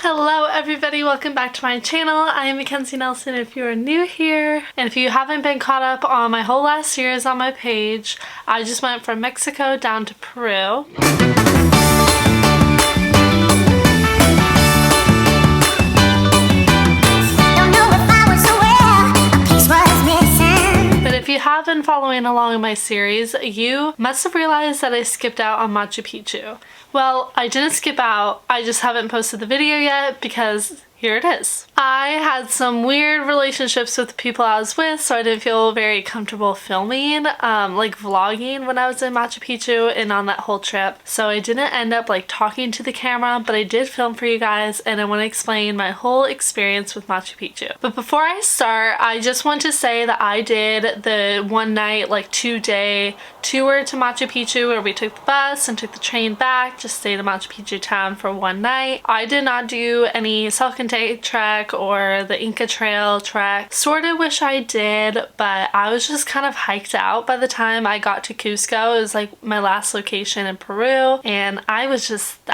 Hello everybody, welcome back to my channel. I am Mackenzie Nelson if you are new here. And if you haven't been caught up on my whole last series on my page, I just went from Mexico down to Peru. If you have been following along in my series, you must have realized that I skipped out on Machu Picchu. Well, I didn't skip out, I just haven't posted the video yet because here it is. I had some weird relationships with the people I was with, so I didn't feel very comfortable filming, like vlogging when I was in Machu Picchu and on that whole trip. So I didn't end up like talking to the camera, but I did film for you guys and I want to explain my whole experience with Machu Picchu. But before I start, I just want to say that I did the one night, like 2-day tour to Machu Picchu where we took the bus and took the train back, just stayed in Machu Picchu town for one night. I did not do any self-contained trek or the Inca Trail trek. Sort of wish I did, but I was just kind of hiked out by the time I got to Cusco. It was like my last location in Peru and I was just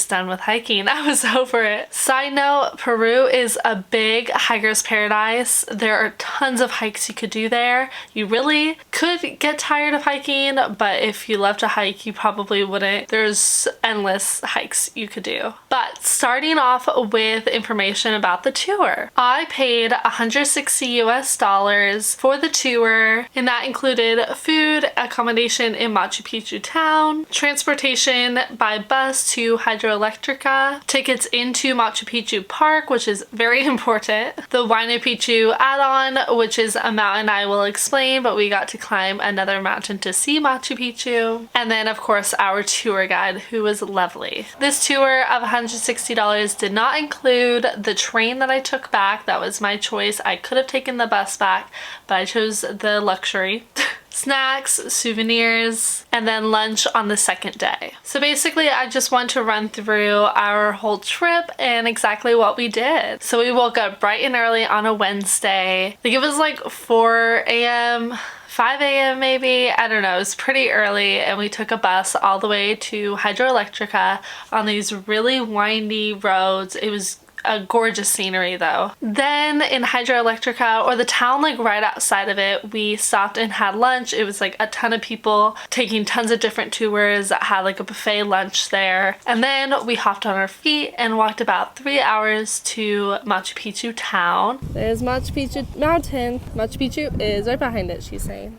done with hiking. I was over it. Side note, Peru is a big hiker's paradise. There are tons of hikes you could do there. You really could get tired of hiking, but if you love to hike, you probably wouldn't. There's endless hikes you could do. But starting off with information about the tour. I paid $160 US for the tour, and that included food, accommodation in Machu Picchu town, transportation by bus to Hydroelectrica, tickets into Machu Picchu Park, which is very important, the Huayna Picchu add-on, which is a mountain I will explain, but we got to climb another mountain to see Machu Picchu, and then of course our tour guide, who was lovely. This tour of $160 did not include the train that I took back. That was my choice. I could have taken the bus back, but I chose the luxury. Snacks, souvenirs, and then lunch on the second day. So basically I just want to run through our whole trip and exactly what we did. So we woke up bright and early on a Wednesday. I think it was like 4 a.m. 5 a.m. maybe, I don't know, it was pretty early, and we took a bus all the way to Hydroelectrica on these really windy roads. It was a gorgeous scenery though. Then in Hydroelectrica, or the town like right outside of it, we stopped and had lunch. It was like a ton of people taking tons of different tours that had like a buffet lunch there. And then we hopped on our feet and walked about 3 hours to Machu Picchu town. There's Machu Picchu mountain. Machu Picchu is right behind it, she's saying.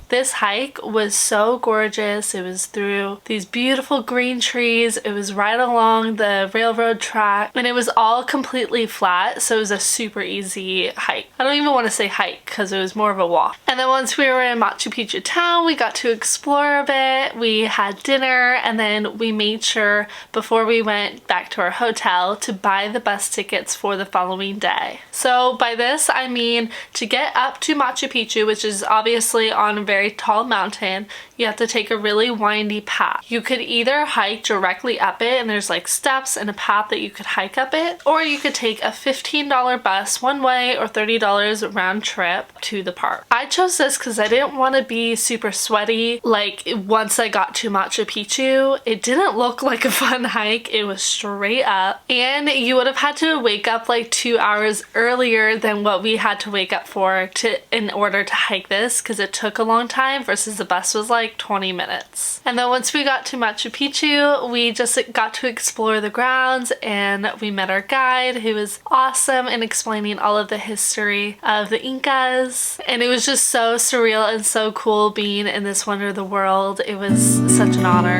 This hike was so gorgeous. It was through these beautiful green trees. It was right along the railroad track and it was all completely flat, so it was a super easy hike. I don't even want to say hike because it was more of a walk. And then once we were in Machu Picchu town, we got to explore a bit. We had dinner and then we made sure before we went back to our hotel to buy the bus tickets for the following day. So by this I mean to get up to Machu Picchu, which is obviously on a very tall mountain, you have to take a really windy path. You could either hike directly up it and there's like steps and a path that you could hike up it, or you could take a $15 bus one way or $30 round trip to the park. I chose this because I didn't want to be super sweaty. Like once I got to Machu Picchu, it didn't look like a fun hike. It was straight up and you would have had to wake up like 2 hours earlier than what we had to wake up for in order to hike this, because it took a long time versus the bus was like 20 minutes. And then once we got to Machu Picchu, we just got to explore the grounds and we met our guide, who was awesome in explaining all of the history of the Incas. And it was just so surreal and so cool being in this wonder of the world. It was such an honor.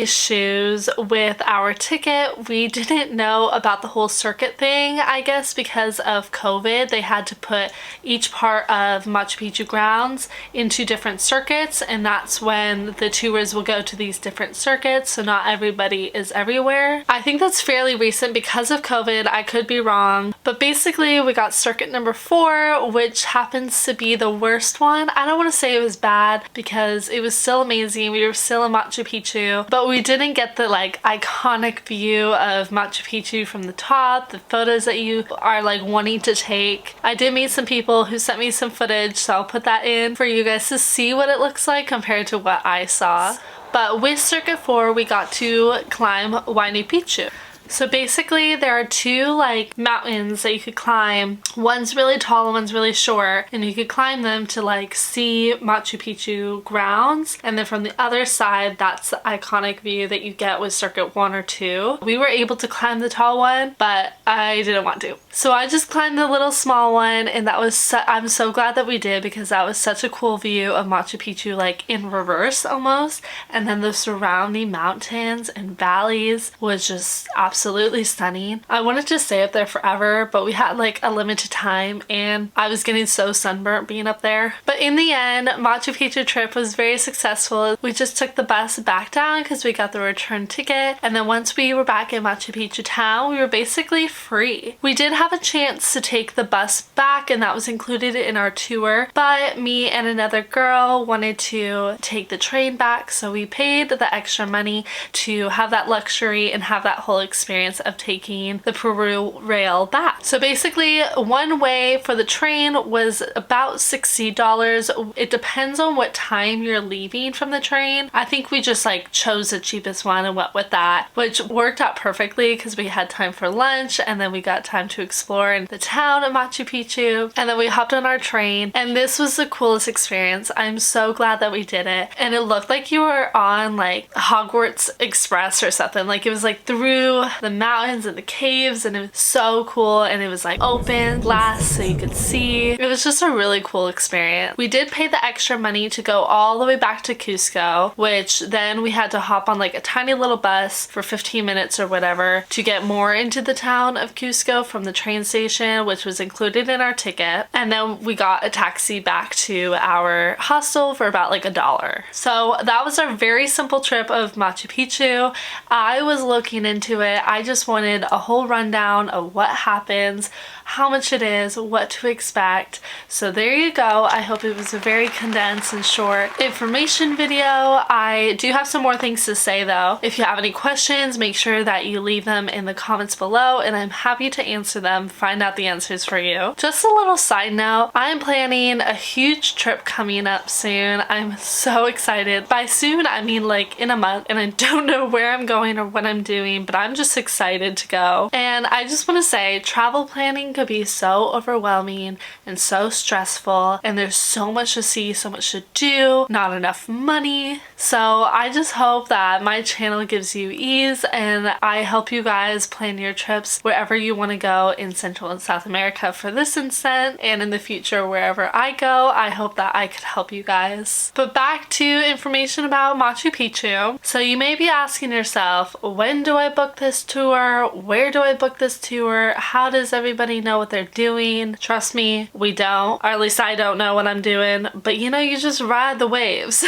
issues with our ticket. We didn't know about the whole circuit thing, I guess because of COVID. They had to put each part of Machu Picchu grounds into different circuits, and that's when the tours will go to these different circuits, so not everybody is everywhere. I think that's fairly recent because of COVID. I could be wrong, but basically we got circuit number 4, which happens to be the worst one. I don't want to say it was bad because it was still amazing. We were still in Machu Picchu, but we didn't get the like iconic view of Machu Picchu from the top, the photos that you are like wanting to take. I did meet some people who sent me some footage, so I'll put that in for you guys to see what it looks like compared to what I saw. But with circuit 4, we got to climb MACHU Picchu. So basically there are 2 like mountains that you could climb. One's really tall and one's really short, and you could climb them to like see Machu Picchu grounds, and then from the other side that's the iconic view that you get with circuit 1 or 2. We were able to climb the tall one, but I didn't want to. So I just climbed the little small one, and that was I'm so glad that we did because that was such a cool view of Machu Picchu like in reverse almost, and then the surrounding mountains and valleys was just absolutely stunning. I wanted to stay up there forever, but we had like a limited time and I was getting so sunburnt being up there. But in the end, Machu Picchu trip was very successful. We just took the bus back down because we got the return ticket, and then once we were back in Machu Picchu town, we were basically free. We did have a chance to take the bus back, and that was included in our tour, but me and another girl wanted to take the train back, so we paid the extra money to have that luxury and have that whole experience of taking the Peru rail back. So basically one way for the train was about $60. It depends on what time you're leaving from the train. I think we just like chose the cheapest one and went with that, which worked out perfectly because we had time for lunch and then we got time to explore in the town of Machu Picchu, and then we hopped on our train, and this was the coolest experience. I'm so glad that we did it, and it looked like you were on like Hogwarts Express or something. Like it was like through the mountains and the caves, and it was so cool, and it was like open glass so you could see. It was just a really cool experience. We did pay the extra money to go all the way back to Cusco, which then we had to hop on like a tiny little bus for 15 minutes or whatever to get more into the town of Cusco from the train station, which was included in our ticket, and then we got a taxi back to our hostel for about like $1. So that was our very simple trip of Machu Picchu. I was looking into it. I just wanted a whole rundown of what happens, how much it is, what to expect. So there you go. I hope it was a very condensed and short information video. I do have some more things to say though. If you have any questions, make sure that you leave them in the comments below, and I'm happy to answer them, find out the answers for you. Just a little side note, I'm planning a huge trip coming up soon. I'm so excited. By soon, I mean like in a month, and I don't know where I'm going or what I'm doing, but I'm just excited to go. And I just want to say, travel planning could be so overwhelming and so stressful, and there's so much to see, so much to do, not enough money. So I just hope that my channel gives you ease, and I help you guys plan your trips wherever you want to go in Central and South America for this instant, and in the future wherever I go. I hope that I could help you guys. But back to information about Machu Picchu. So you may be asking yourself, when do I book this tour? Where do I book this tour? How does everybody know what they're doing? Trust me, we don't, or at least I don't know what I'm doing, but you know, you just ride the waves.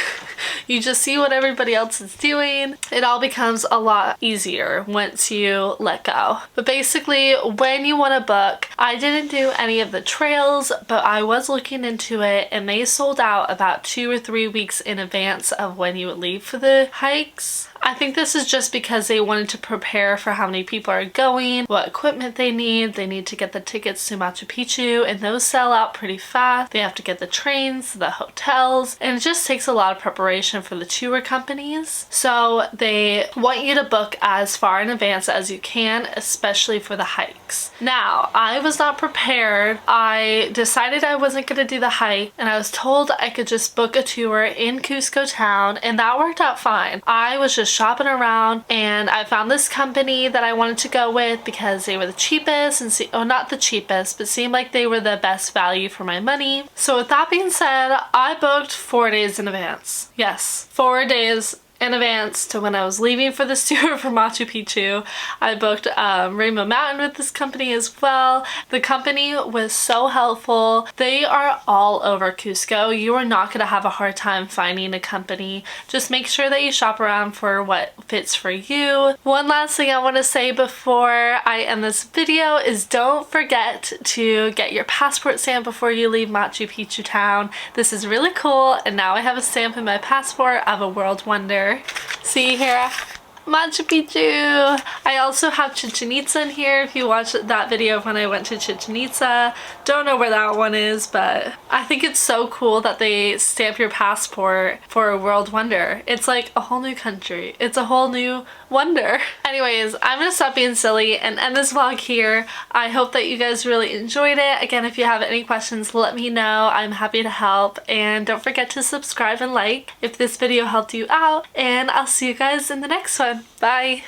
You just see what everybody else is doing. It all becomes a lot easier once you let go. But basically, when you want to book, I didn't do any of the trails, but I was looking into it, and they sold out about 2 or 3 weeks in advance of when you would leave for the hikes. I think this is just because they wanted to prepare for how many people are going, what equipment they need to get the tickets to Machu Picchu, and those sell out pretty fast. They have to get the trains, the hotels, and it just takes a lot of preparation for the tour companies. So they want you to book as far in advance as you can, especially for the hikes. Now, I was not prepared. I decided I wasn't going to do the hike, and I was told I could just book a tour in Cusco town, and that worked out fine. I was just shopping around, and I found this company that I wanted to go with because they were the cheapest, and not the cheapest, but seemed like they were the best value for my money. So with that being said, I booked 4 days in advance. Yes, 4 days in advance to when I was leaving for this tour for Machu Picchu. I booked Rainbow Mountain with this company as well. The company was so helpful. They are all over Cusco. You are not going to have a hard time finding a company. Just make sure that you shop around for what fits for you. One last thing I want to say before I end this video is don't forget to get your passport stamp before you leave Machu Picchu town. This is really cool, and now I have a stamp in my passport of a world wonder. See here? Machu Picchu! I also have Chichen Itza in here if you watched that video of when I went to Chichen Itza. Don't know where that one is, but I think it's so cool that they stamp your passport for a world wonder. It's like a whole new country. It's a whole new wonder. Anyways, I'm gonna stop being silly and end this vlog here. I hope that you guys really enjoyed it. Again, if you have any questions, let me know. I'm happy to help. And don't forget to subscribe and like if this video helped you out. And I'll see you guys in the next one. Bye!